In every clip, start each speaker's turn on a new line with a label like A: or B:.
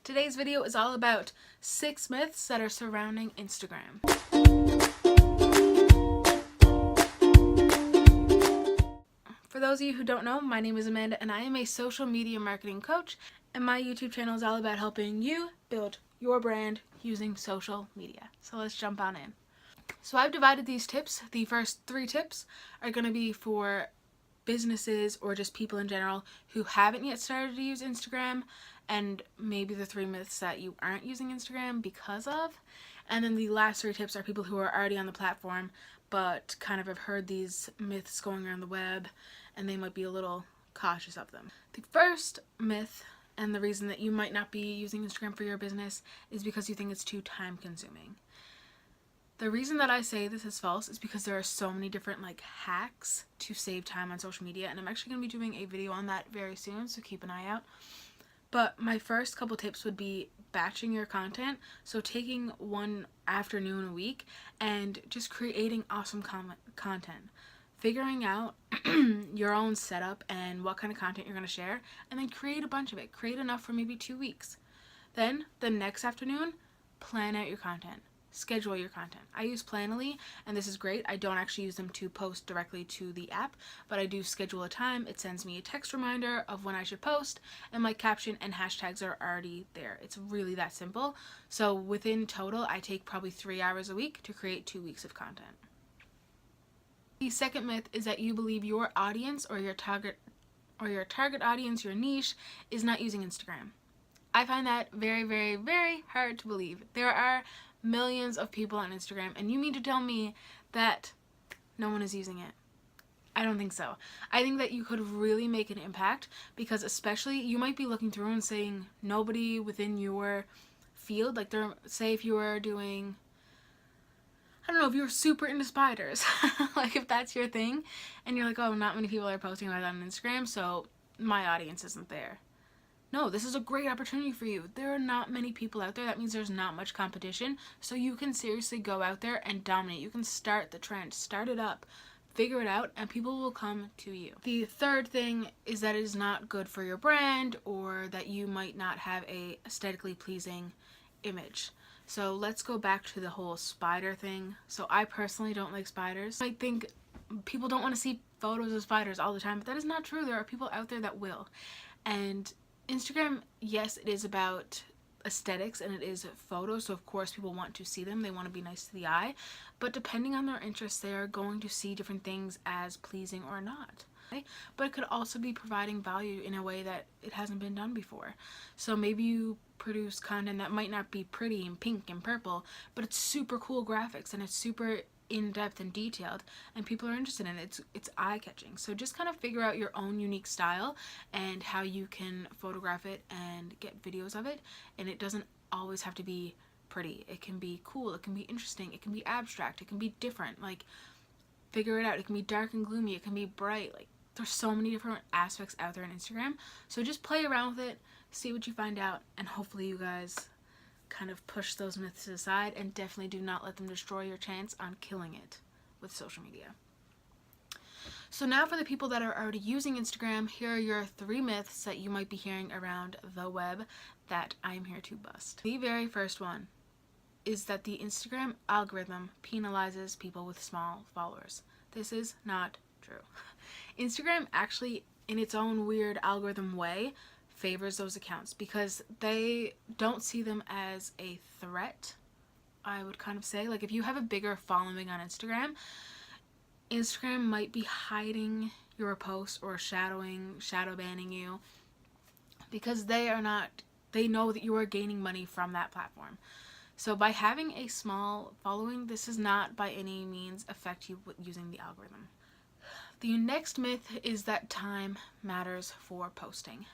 A: Today's video is all about 6 myths that are surrounding Instagram. For those of you who don't know, my name is Amanda and I am a social media marketing coach, and my YouTube channel is all about helping you build your brand using social media. So let's jump on in. So I've divided these tips. The first 3 tips are going to be for businesses or just people in general who haven't yet started to use Instagram, and maybe the 3 myths that you aren't using Instagram because of. And then the last 3 tips are people who are already on the platform but kind of have heard these myths going around the web and they might be a little cautious of them. The first myth, and the reason that you might not be using Instagram for your business, is because you think it's too time consuming. The reason that I say this is false is because there are so many different hacks to save time on social media, and I'm actually going to be doing a video on that very soon, so keep an eye out. But my first couple tips would be batching your content, so taking one afternoon a week and just creating awesome content. Figuring out your own setup and what kind of content you're going to share, and then create a bunch of it. Create enough for maybe 2 weeks. Then the next afternoon, plan out your content. Schedule your content. I use Planoly, and this is great. I don't actually use them to post directly to the app, but I do schedule a time. It sends me a text reminder of when I should post, and my caption and hashtags are already there. It's really that simple. So within total, I take probably 3 hours a week to create 2 weeks of content. The second myth is that you believe your audience or your target audience, your niche, is not using Instagram. I find that very, very, very hard to believe. There are millions of people on Instagram, and you mean to tell me that no one is using it? I don't think so. I think that you could really make an impact, because especially you might be looking through and saying nobody within your field, say if you were doing, I don't know, if you were super into spiders, if that's your thing, and you're like, oh, not many people are posting about that on Instagram, so my audience isn't there. No, this is a great opportunity for you. There are not many people out there. That means there's not much competition. So you can seriously go out there and dominate. You can start the trend, start it up, figure it out, and people will come to you. The third thing is that it is not good for your brand, or that you might not have a aesthetically pleasing image. So let's go back to the whole spider thing. So I personally don't like spiders. I think people don't want to see photos of spiders all the time, but that is not true. There are people out there that will. And Instagram, yes, it is about aesthetics and it is photos, so of course people want to see them. They want to be nice to the eye, but depending on their interests, they are going to see different things as pleasing or not. Okay? But it could also be providing value in a way that it hasn't been done before. So maybe you produce content that might not be pretty and pink and purple, but it's super cool graphics and it's super in-depth and detailed, and people are interested in it. It's eye-catching. So just kind of figure out your own unique style and how you can photograph it and get videos of it, and it doesn't always have to be pretty. It can be cool, it can be interesting, it can be abstract, it can be different. Figure it out. It can be dark and gloomy, it can be bright. There's so many different aspects out there on Instagram, so just play around with it, see what you find out, and hopefully you guys kind of push those myths aside, and definitely do not let them destroy your chance on killing it with social media. So now for the people that are already using Instagram, here are your 3 myths that you might be hearing around the web that I'm here to bust. The very first one is that the Instagram algorithm penalizes people with small followers. This is not true. Instagram actually, in its own weird algorithm way, favors those accounts because they don't see them as a threat, I would kind of say. If you have a bigger following on Instagram might be hiding your posts or shadow banning you, because they know that you are gaining money from that platform. So by having a small following, this does not by any means affect you with using the algorithm. The next myth is that time matters for posting.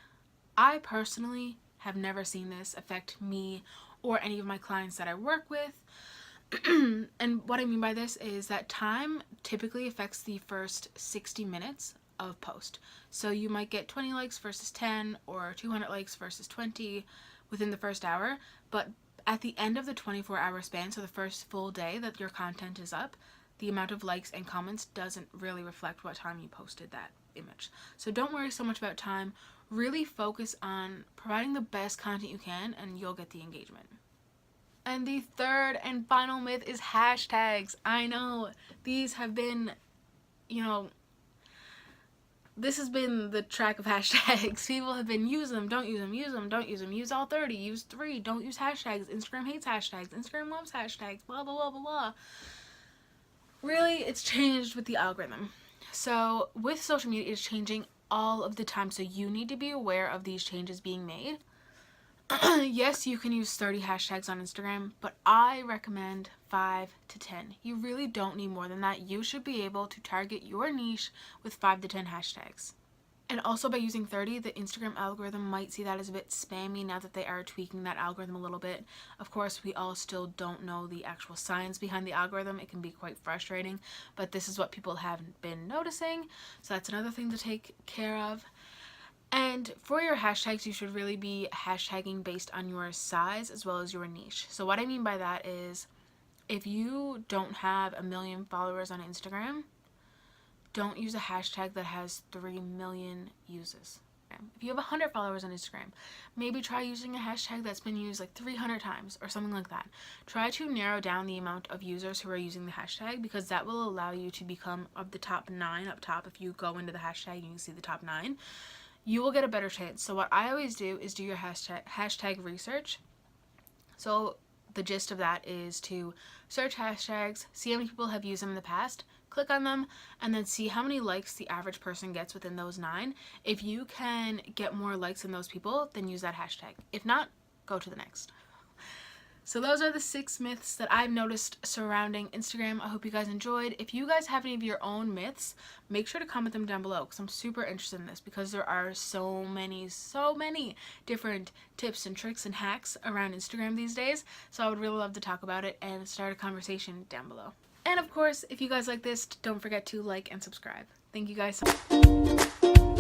A: I personally have never seen this affect me or any of my clients that I work with. And what I mean by this is that time typically affects the first 60 minutes of post. So you might get 20 likes versus 10, or 200 likes versus 20 within the first hour, but at the end of the 24-hour span, so the first full day that your content is up, the amount of likes and comments doesn't really reflect what time you posted that image. So don't worry so much about time. Really focus on providing the best content you can and you'll get the engagement. And the third and final myth is hashtags. I know these have been, this has been the track of hashtags. People have been use them, don't use them, use them, don't use them, use all 30, use 3, don't use hashtags, Instagram hates hashtags, Instagram loves hashtags, blah, blah, blah, blah, blah. Really, it's changed with the algorithm. So with social media, it's changing all of the time. So you need to be aware of these changes being made. Yes, you can use 30 hashtags on Instagram, but I recommend 5 to 10. You really don't need more than that. You should be able to target your niche with 5 to 10 hashtags. And also by using 30, the Instagram algorithm might see that as a bit spammy now that they are tweaking that algorithm a little bit. Of course, we all still don't know the actual science behind the algorithm. It can be quite frustrating, but this is what people have been noticing. So that's another thing to take care of. And for your hashtags, you should really be hashtagging based on your size as well as your niche. So what I mean by that is if you don't have 1 million followers on Instagram, don't use a hashtag that has 3 million uses. If you have 100 followers on Instagram, maybe try using a hashtag that's been used like 300 times or something like that. Try to narrow down the amount of users who are using the hashtag, because that will allow you to become of the top 9 up top. If you go into the hashtag and you see the top 9, you will get a better chance. So what I always do is do your hashtag research. So the gist of that is to search hashtags, see how many people have used them in the past, click on them, and then see how many likes the average person gets within those 9. If you can get more likes than those people, then use that hashtag. If not, go to the next. So those are the 6 myths that I've noticed surrounding Instagram. I hope you guys enjoyed. If you guys have any of your own myths, make sure to comment them down below, because I'm super interested in this, because there are so many different tips and tricks and hacks around Instagram these days. So I would really love to talk about it and start a conversation down below. And of course, if you guys like this, don't forget to like and subscribe. Thank you guys so much.